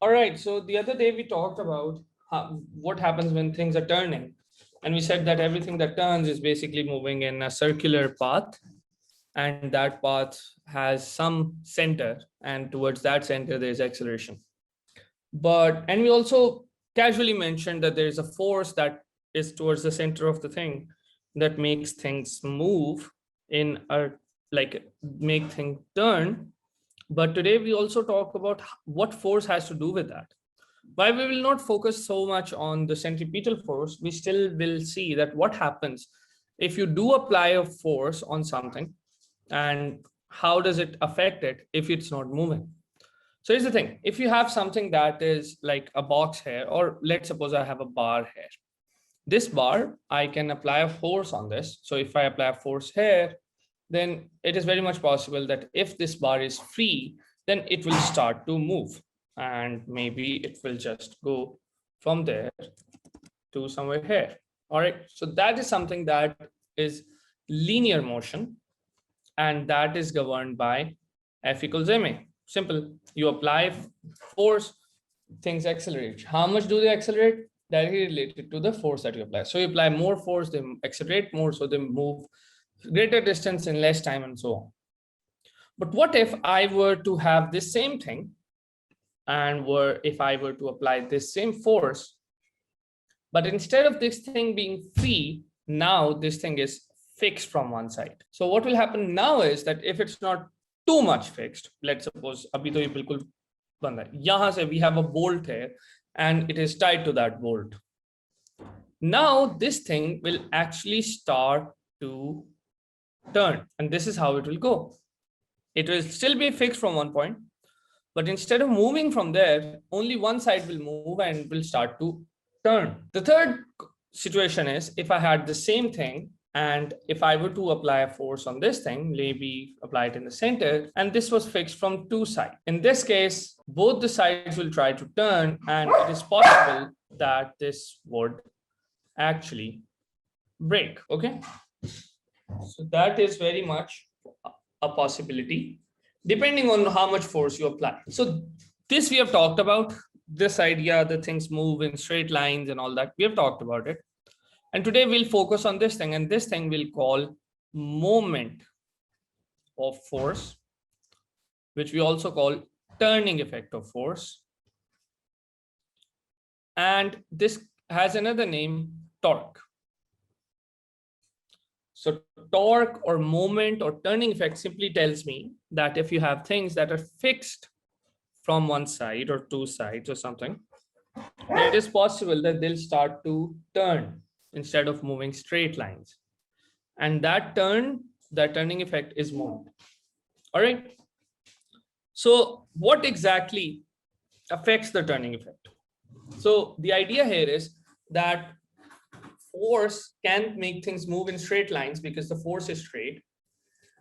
All right, so the other day we talked about what happens when things are turning. And we said that everything that turns is basically moving in a circular path. And that path has some center. And towards that center, there's acceleration. And we also casually mentioned that there's a force that is towards the center of the thing that makes things move in a, like make things turn. But today we also talk about what force has to do with that. While we will not focus so much on the centripetal force, we still will see that what happens if you do apply a force on something and how does it affect it if it's not moving. So here's the thing. If you have something that is like a box here, or let's suppose I have a bar here. This bar, I can apply a force on this. So if I apply a force here, then it is very much possible that if this bar is free, then it will start to move. And maybe it will just go from there to somewhere here. All right. So that is something that is linear motion. And that is governed by F equals ma. Simple. You apply force, things accelerate. How much do they accelerate? Directly related to the force that you apply. So you apply more force, they accelerate more, so they move greater distance in less time and so on. But what if I were to have this same thing and if I were to apply this same force, but instead of this thing being free, now this thing is fixed from one side. So what will happen now is that if it's not too much fixed, let's suppose abhi to ye bilkul band hai. Yahan se we have a bolt here and it is tied to that bolt. Now this thing will actually start to turn, and this is how it will go. It will still be fixed from one point, but instead of moving from there, only one side will move and will start to turn. The third situation is if I had the same thing and if I were to apply a force on this thing, maybe apply it in the center, and this was fixed from two sides. In this case, both the sides will try to turn, and it is possible that this would actually break. Okay. So that is very much a possibility, depending on how much force you apply. So this we have talked about, this idea that things move in straight lines and all that. We have talked about it. And today we'll focus on this thing, and this thing we'll call moment of force, which we also call turning effect of force. And this has another name, torque. So torque or moment or turning effect simply tells me that if you have things that are fixed from one side or two sides or something, it is possible that they'll start to turn instead of moving straight lines. And that turning effect is moment. All right. So what exactly affects the turning effect? So the idea here is that force can make things move in straight lines because the force is straight,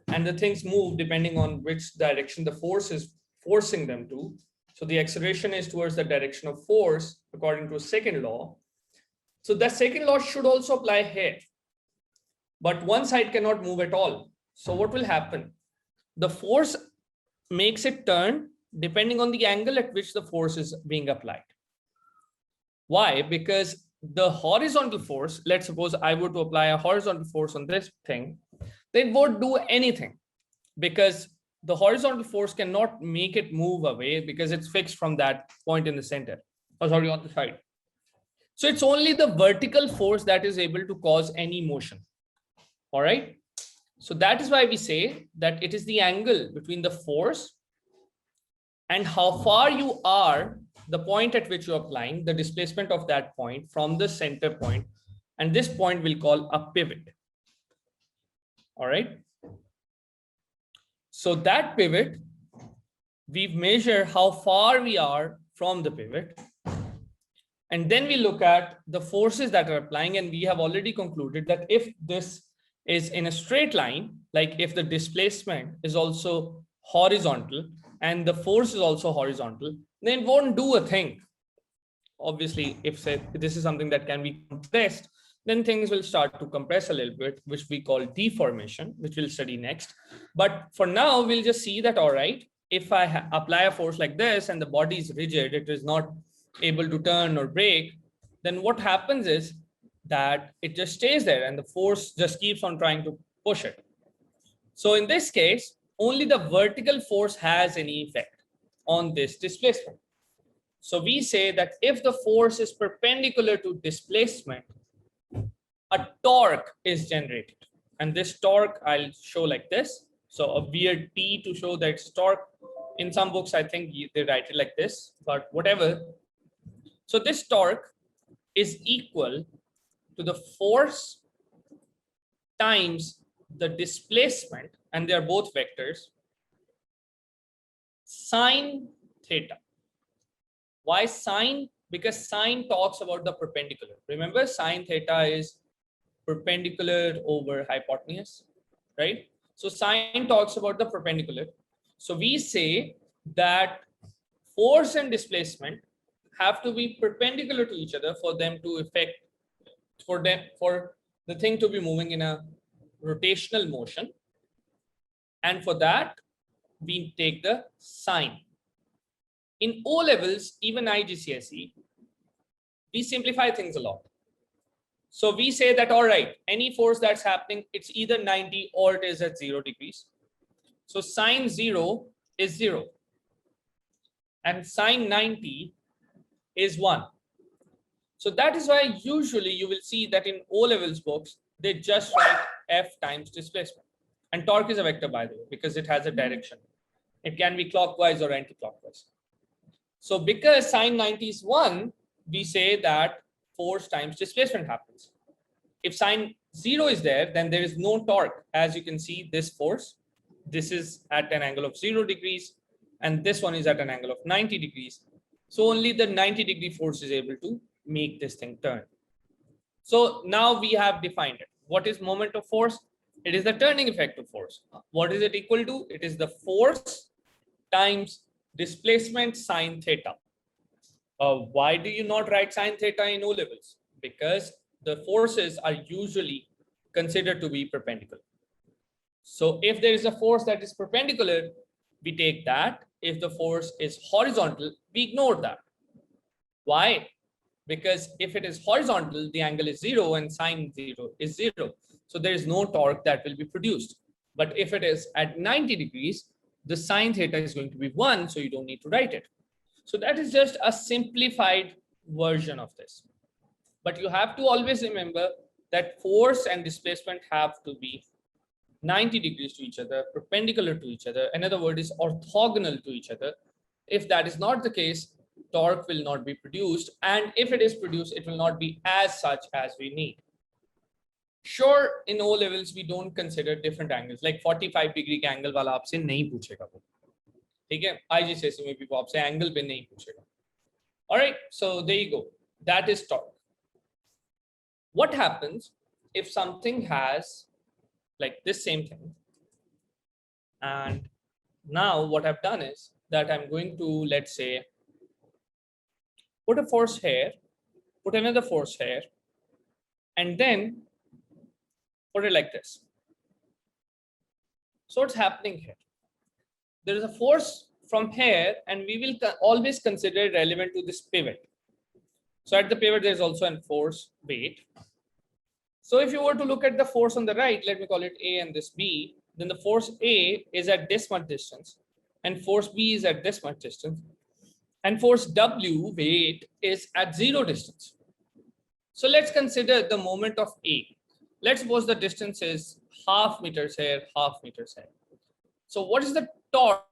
and the things move depending on which direction the force is forcing them to. So the acceleration is towards the direction of force according to a second law. So that second law should also apply here, but one side cannot move at all. So what will happen? The force makes it turn depending on the angle at which the force is being applied. Why? Because the horizontal force, let's suppose I were to apply a horizontal force on this thing, they won't do anything because the horizontal force cannot make it move away because it's fixed from that point in the center, or sorry, on the side. So it's only the vertical force that is able to cause any motion. All right. So that is why we say that it is the angle between the force and how far you are, the point at which you're applying, the displacement of that point from the center point, and this point we'll call a pivot. All right. So that pivot, we've measured how far we are from the pivot. And then we look at the forces that are applying, and we have already concluded that if this is in a straight line, like if the displacement is also horizontal and the force is also horizontal, then it won't do a thing. Obviously, if say this is something that can be compressed, then things will start to compress a little bit, which we call deformation, which we'll study next. But for now, we'll just see that, all right, if I apply a force like this and the body is rigid, it is not able to turn or break, then what happens is that it just stays there and the force just keeps on trying to push it. So in this case, only the vertical force has any effect on this displacement. So we say that if the force is perpendicular to displacement, a torque is generated. And this torque I'll show like this. So a weird T to show that it's torque. In some books, I think they write it like this, but whatever. So this torque is equal to the force times the displacement, and they are both vectors, sine theta. Why sine? Because sine talks about the perpendicular. Remember, sine theta is perpendicular over hypotenuse, right? So sine talks about the perpendicular. So we say that force and displacement have to be perpendicular to each other for them to affect, for the thing to be moving in a rotational motion. And for that, we take the sine. In O levels, even IGCSE, we simplify things a lot. So we say that, all right, any force that's happening, it's either 90 or it is at 0 degrees. So sine 0 is 0. And sine 90 is 1. So that is why usually you will see that in O levels books, they just write F times displacement. And torque is a vector, by the way, because it has a direction. It can be clockwise or anti-clockwise. So because sine 90 is 1, we say that force times displacement happens. If sine 0 is there, then there is no torque. As you can see, this force, this is at an angle of 0 degrees, and this one is at an angle of 90 degrees. So only the 90-degree force is able to make this thing turn. So now we have defined it. What is moment of force? It is the turning effect of force. What is it equal to? It is the force times displacement sine theta. Why do you not write sine theta in O levels? Because the forces are usually considered to be perpendicular. So if there is a force that is perpendicular, we take that. If the force is horizontal, we ignore that. Why? Because if it is horizontal, the angle is 0 and sine 0 is 0. So there is no torque that will be produced. But if it is at 90 degrees, the sine theta is going to be 1, so you don't need to write it. So that is just a simplified version of this. But you have to always remember that force and displacement have to be 90 degrees to each other, perpendicular to each other. Another word is orthogonal to each other. If that is not the case, torque will not be produced. And if it is produced, it will not be as such as we need. Sure, in O levels, we don't consider different angles, like 45-degree angle वाला आपसे नहीं पूछेगा वो, ठीक है? IGCSE में भी वो आपसे angle पे नहीं पूछेगा. All right, so there you go. That is torque. What happens if something has like this same thing? And now what I've done is that I'm going to, let's say, put a force here, put another force here, and then put it like this. So what's happening here? There is a force from here, and we will always consider it relevant to this pivot. So at the pivot, there's also a force weight. So if you were to look at the force on the right, let me call it A and this B, then the force A is at this much distance, and force B is at this much distance, and force W, weight, is at 0 distance. So let's consider the moment of A. Let's suppose the distance is half meters here, half meters here. So what is the torque?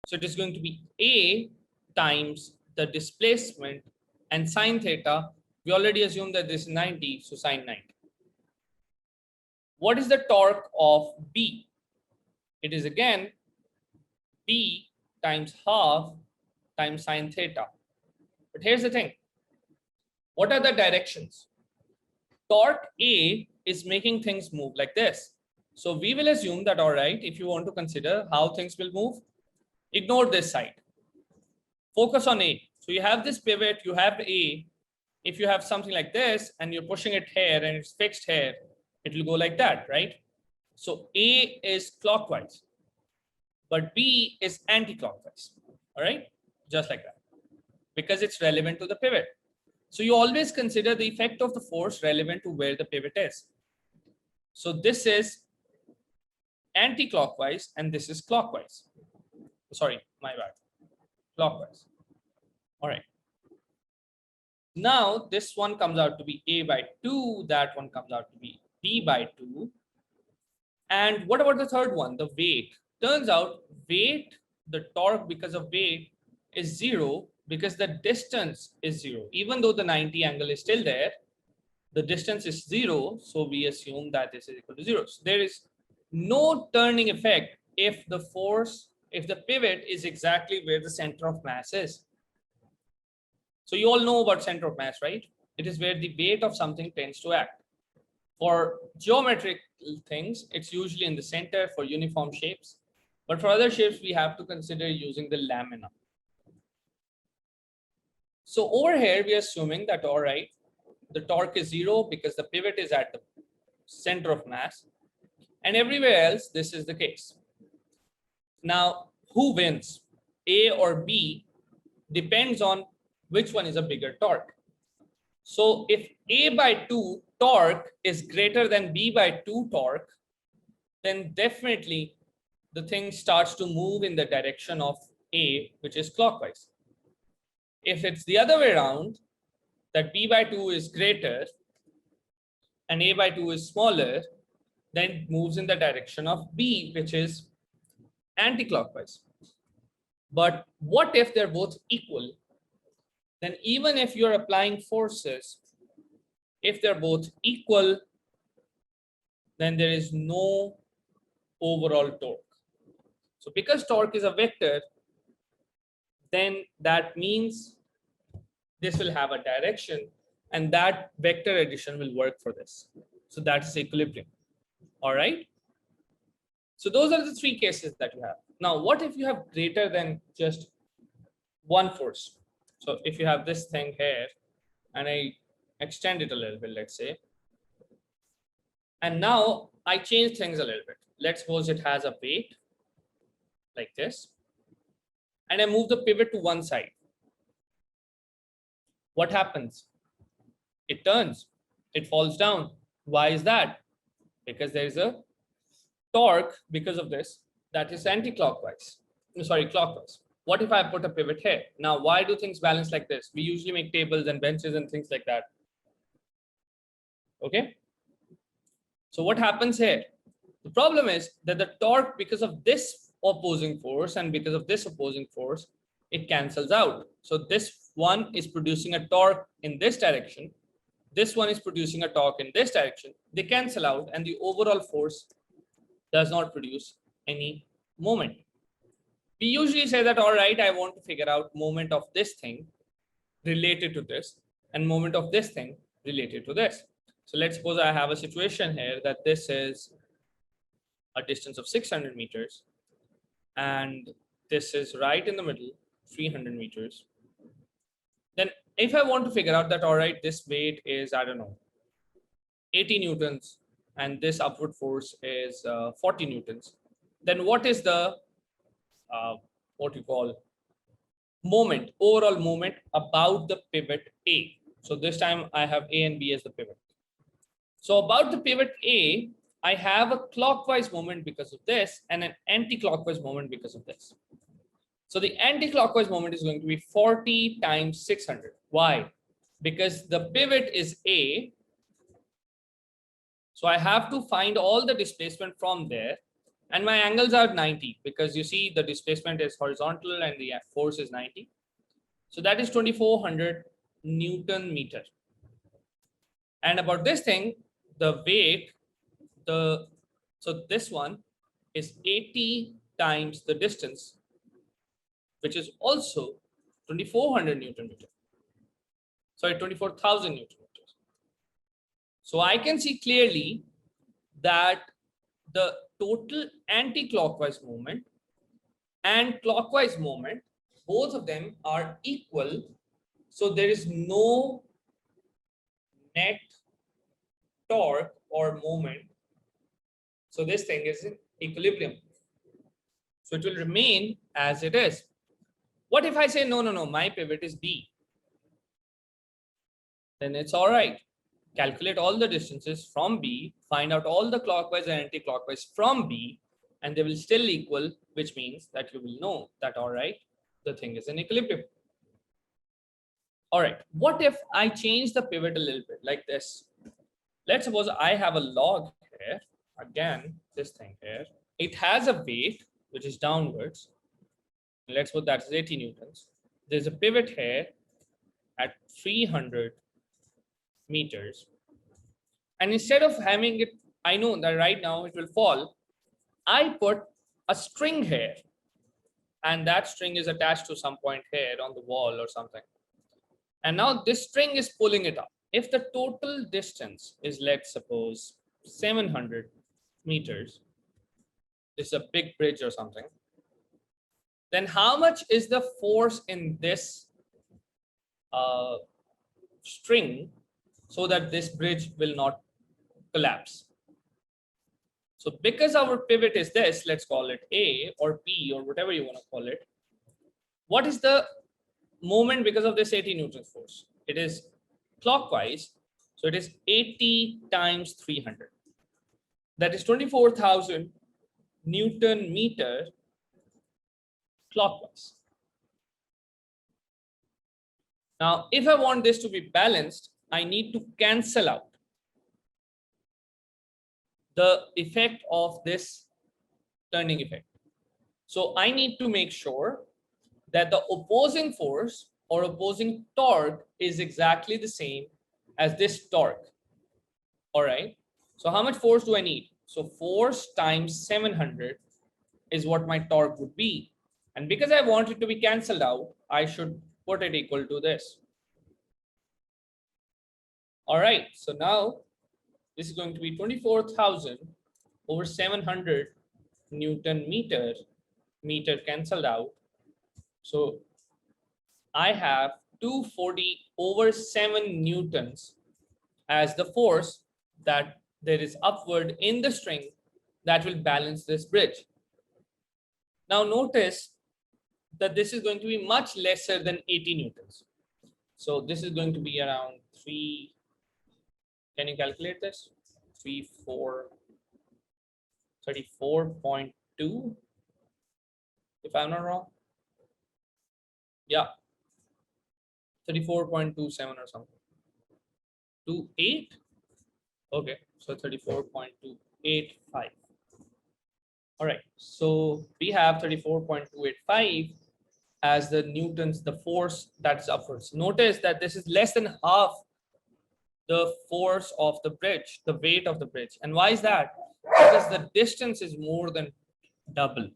So it is going to be A times the displacement, and sine theta, we already assumed that this is 90, so sine 90. What is the torque of B? It is again B times half times sine theta. But here's the thing. What are the directions? Torque A is making things move like this. So we will assume that, all right, if you want to consider how things will move, ignore this side. Focus on A. So you have this pivot, you have A. If you have something like this and you're pushing it here and it's fixed here, it will go like that, right? So A is clockwise. but B is anti-clockwise. All right, just like that, because it's relevant to the pivot. So you always consider the effect of the force relevant to where the pivot is. So this is anti-clockwise and this is clockwise. Sorry, my bad. Clockwise. All right. Now this one comes out to be A by 2. That one comes out to be B by 2. And what about the third one, the weight? Turns out weight, the torque because of weight is 0 because the distance is 0. Even though the 90 angle is still there, the distance is 0. So we assume that this is equal to 0. So there is no turning effect if the force, if the pivot is exactly where the center of mass is. So you all know about center of mass, right? It is where the weight of something tends to act. For geometric things, it's usually in the center for uniform shapes. But for other shapes, we have to consider using the lamina. So over here, we are assuming that, all right, the torque is 0 because the pivot is at the center of mass. And everywhere else, this is the case. Now, who wins? A or B depends on which one is a bigger torque. So if A by 2 torque is greater than B by 2 torque, then definitely the thing starts to move in the direction of A, which is clockwise. If it's the other way around, that B by 2 is greater and A by 2 is smaller, then it moves in the direction of B, which is anti-clockwise. But what if they're both equal? Then even if you're applying forces, if they're both equal, then there is no overall torque. So because torque is a vector, then that means this will have a direction and that vector addition will work for this. So that's equilibrium. All right. So those are the three cases that you have. Now, what if you have greater than just one force? So if you have this thing here and I extend it a little bit, let's say, and now I change things a little bit. Let's suppose it has a weight like this, and I move the pivot to one side. What happens? It turns, it falls down. Why is that? Because there is a torque because of this that is anti-clockwise. Sorry, clockwise. What if I put a pivot here? Now, why do things balance like this? We usually make tables and benches and things like that. Okay. So what happens here? The problem is that the torque, because of this opposing force and because of this opposing force, it cancels out. So this one is producing a torque in this direction. This one is producing a torque in this direction. They cancel out and the overall force does not produce any moment. We usually say that, all right, I want to figure out moment of this thing related to this and moment of this thing related to this. So let's suppose I have a situation here that this is a distance of 600 meters and this is right in the middle, 300 meters. Then if I want to figure out that, all right, this weight is, I don't know, 80 newtons and this upward force is 40 newtons, then what is the what you call moment, overall moment about the pivot A? So this time I have A and B as the pivot. So about the pivot A, I have a clockwise moment because of this and an anti-clockwise moment because of this. So the anti-clockwise moment is going to be 40 times 600. Why? Because the pivot is A. So I have to find all the displacement from there. And my angles are 90 because you see the displacement is horizontal and the force is 90. So that is 2400 Newton meter. And about this thing, the weight, so this one is 80 times the distance, which is also 2400 Newton meter. Sorry, 24,000 Newton meters. So I can see clearly that the total anti-clockwise moment and clockwise moment, both of them are equal. So there is no net torque or moment. So this thing is in equilibrium. So it will remain as it is. What if I say, no, my pivot is B? Then it's all right. Calculate all the distances from B, find out all the clockwise and anti-clockwise from B, and they will still equal, which means that you will know that, all right, the thing is in equilibrium. All right, what if I change the pivot a little bit like this? Let's suppose I have a log here, again, this thing here. It has a weight, which is downwards. Let's put that as 80 newtons. There's a pivot here at 300 meters. And instead of having it, I know that right now it will fall. I put a string here. And that string is attached to some point here on the wall or something. And now this string is pulling it up. If the total distance is, let's suppose, 700 meters, this is a big bridge or something, then how much is the force in this string so that this bridge will not collapse? So because our pivot is this, let's call it A or P or whatever you want to call it. What is the moment because of this 80 newton force? It is clockwise. So it is 80 times 300. That is 24,000 Newton meter clockwise. Now, if I want this to be balanced, I need to cancel out the effect of this turning effect. So I need to make sure that the opposing force or opposing torque is exactly the same as this torque. All right. So how much force do I need? So force times 700 is what my torque would be. And because I want it to be canceled out, I should put it equal to this. All right. So now this is going to be 24,000 over 700 Newton meter cancelled out. So I have 240 over 7 newtons as the force that there is upward in the string that will balance this bridge. Now notice that this is going to be much lesser than 80 newtons. So this is going to be around 3. Can you calculate this? 34.2, if I'm not wrong. Yeah, 34.27 or something. 28. Okay, so 34.285. All right, so we have 34.285 as the newtons, the force that's upwards. Notice that this is less than half the force of the bridge, the weight of the bridge. And why is that? Because the distance is more than double.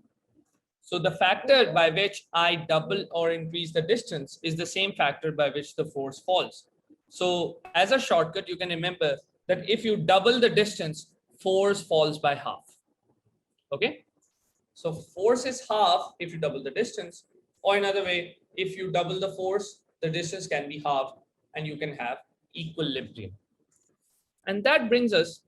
So the factor by which I double or increase the distance is the same factor by which the force falls. So as a shortcut, you can remember that if you double the distance, force falls by half. Okay. So force is half if you double the distance, or another way, if you double the force, the distance can be half and you can have equilibrium. And that brings us,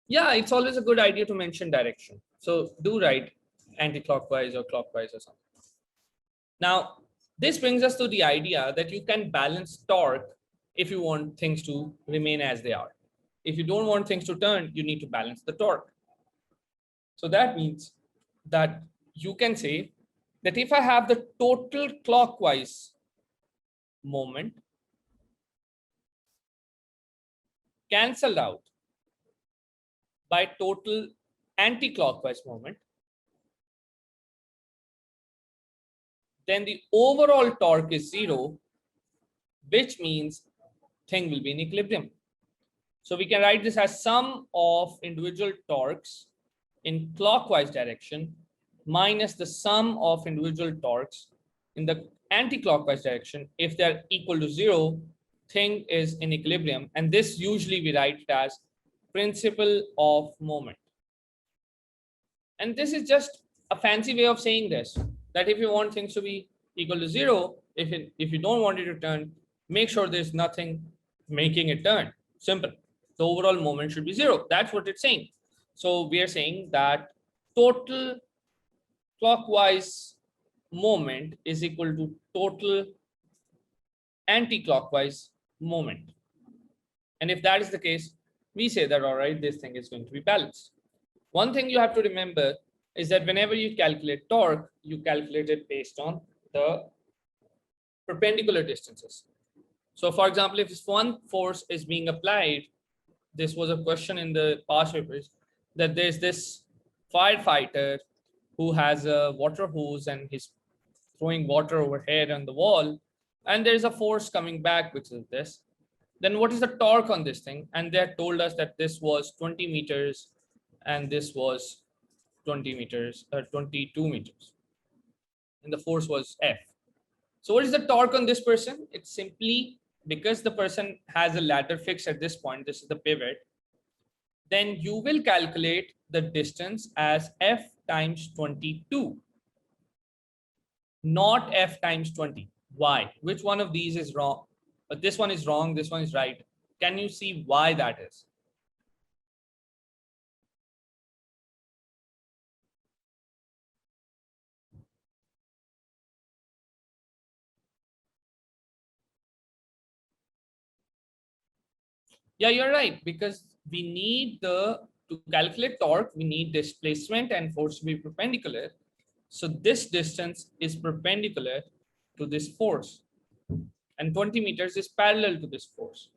yeah, it's always a good idea to mention direction. So do write anti-clockwise or clockwise or something. Now, this brings us to the idea that you can balance torque if you want things to remain as they are. If you don't want things to turn, you need to balance the torque. So that means that you can say that if I have the total clockwise moment cancelled out by total anti-clockwise moment, then the overall torque is 0, which means thing will be in equilibrium. So we can write this as sum of individual torques in clockwise direction minus the sum of individual torques in the anti-clockwise direction. If they're equal to 0, thing is in equilibrium. And this usually we write it as principle of moment. And this is just a fancy way of saying this, that if you want things to be equal to 0, if you don't want it to turn, make sure there's nothing making it turn. Simple. The overall moment should be 0. That's what it's saying. So we are saying that total clockwise moment is equal to total anti-clockwise moment. And if that is the case, we say that, all right, this thing is going to be balanced. One thing you have to remember is that whenever you calculate torque, you calculate it based on the perpendicular distances. So for example, if one force is being applied, this was a question in the past papers, that there's this firefighter who has a water hose and he's throwing water overhead on the wall, and there's a force coming back, which is this. Then what is the torque on this thing? And they had told us that this was 20 meters and this was 20 meters, 22 meters. And the force was F. So what is the torque on this person? It's simply because the person has a ladder fixed at this point, this is the pivot, then you will calculate the distance as F times 22, not F times 20. Why? Which one of these is wrong? But this one is wrong, this one is right. Can you see why that is? Yeah, you're right, because we need to calculate torque, we need displacement and force to be perpendicular. So this distance is perpendicular to this force, and 20 meters is parallel to this force.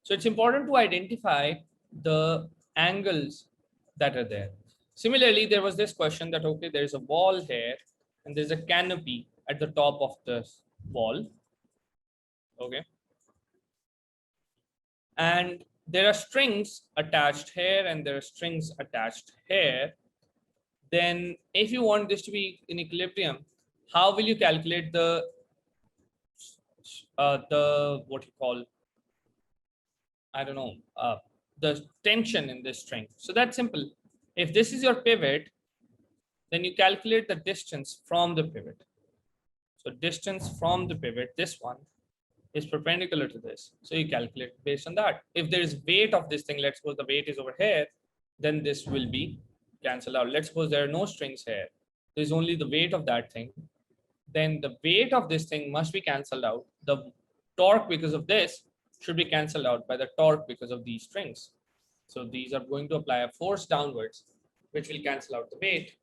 So it's important to identify the angles that are there. Similarly, there was this question that, okay, there's a wall here and there's a canopy at the top of the wall. Okay. And there are strings attached here and there are strings attached here. Then if you want this to be in equilibrium, how will you calculate the what you call, I don't know, the tension in this string? So that's simple. If this is your pivot, then you calculate the distance from the pivot. So distance from the pivot, this one, is perpendicular to this. So you calculate based on that. If there is weight of this thing, let's suppose the weight is over here, then this will be cancelled out. Let's suppose there are no strings here. There's only the weight of that thing. Then the weight of this thing must be cancelled out. The torque because of this should be cancelled out by the torque because of these strings. So these are going to apply a force downwards, which will cancel out the weight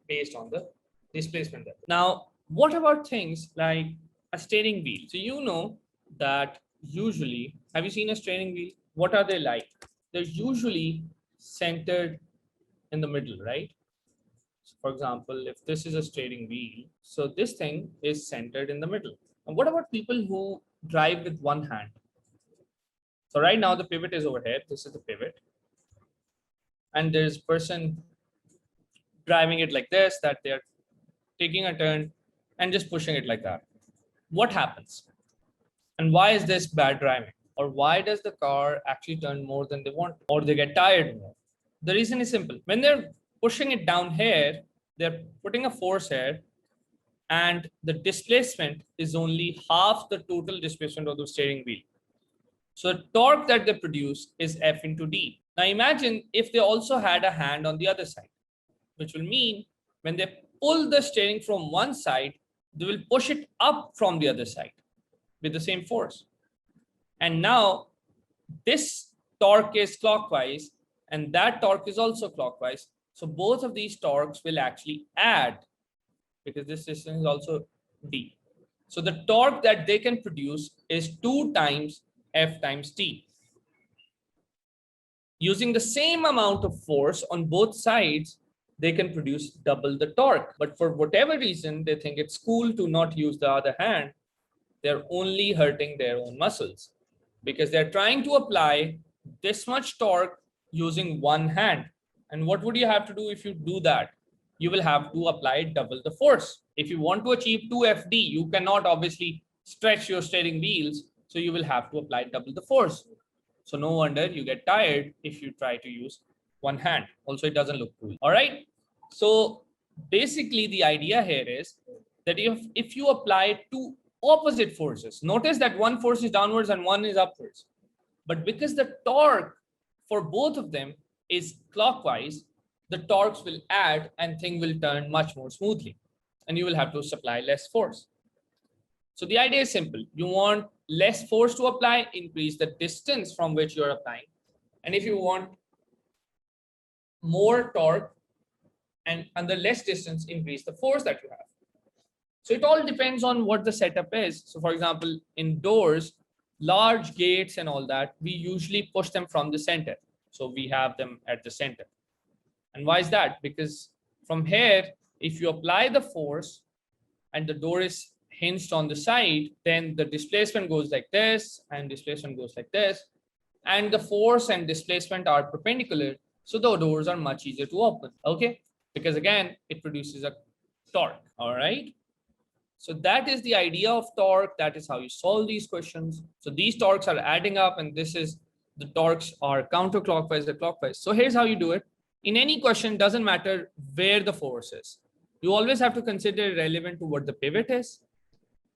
based on the displacement. Now, what about things like a steering wheel? So you know that usually, have you seen a steering wheel? What are they like? They're usually centered in the middle, right? So for example, if this is a steering wheel, so this thing is centered in the middle. And what about people who drive with one hand? So right now the pivot is over here. This is the pivot. And there's a person driving it like this, that they're taking a turn and just pushing it like that. What happens? And why is this bad driving? Or why does the car actually turn more than they want? Or they get tired more? The reason is simple. When they're pushing it down here, they're putting a force here, and the displacement is only half the total displacement of the steering wheel. So the torque that they produce is F into D. Now imagine if they also had a hand on the other side, which will mean when they pull the steering from one side, they will push it up from the other side with the same force. And now this torque is clockwise and that torque is also clockwise. So both of these torques will actually add, because this distance is also D. So the torque that they can produce is 2 times F times T. Using the same amount of force on both sides, they can produce double the torque. But for whatever reason, they think it's cool to not use the other hand. They're only hurting their own muscles because they're trying to apply this much torque using one hand. And what would you have to do if you do that? You will have to apply double the force. If you want to achieve 2FD, you cannot obviously stretch your steering wheels. So you will have to apply double the force. So no wonder you get tired if you try to use one hand. Also, it doesn't look cool. All right. So basically the idea here is that if you apply two opposite forces, notice that one force is downwards and one is upwards. But because the torque for both of them is clockwise, the torques will add and thing will turn much more smoothly, and you will have to supply less force. So the idea is simple. You want less force to apply, increase the distance from which you're applying. And if you want more torque and under less distance, increase the force that you have. So it all depends on what the setup is. So for example, indoors, large gates and all that, we usually push them from the center. So we have them at the center. And why is that? Because from here, if you apply the force and the door is hinged on the side, then the displacement goes like this and displacement goes like this. And the force and displacement are perpendicular. So the doors are much easier to open. Okay. Because again, it produces a torque. All right. So that is the idea of torque. That is how you solve these questions. So these torques are adding up, and this is the torques are counterclockwise or clockwise. So here's how you do it. In any question, doesn't matter where the force is. You always have to consider relevant to what the pivot is.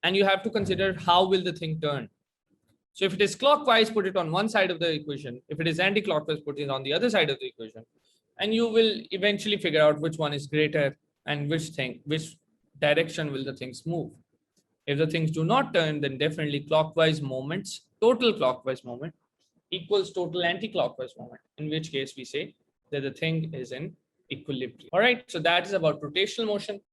And you have to consider how will the thing turn. So if it is clockwise, put it on one side of the equation. If it is anti-clockwise, put it on the other side of the equation. And you will eventually figure out which one is greater and which direction will the things move. If the things do not turn, then definitely clockwise moments, total clockwise moment equals total anti-clockwise moment, in which case we say that the thing is in equilibrium. All right, so that is about rotational motion.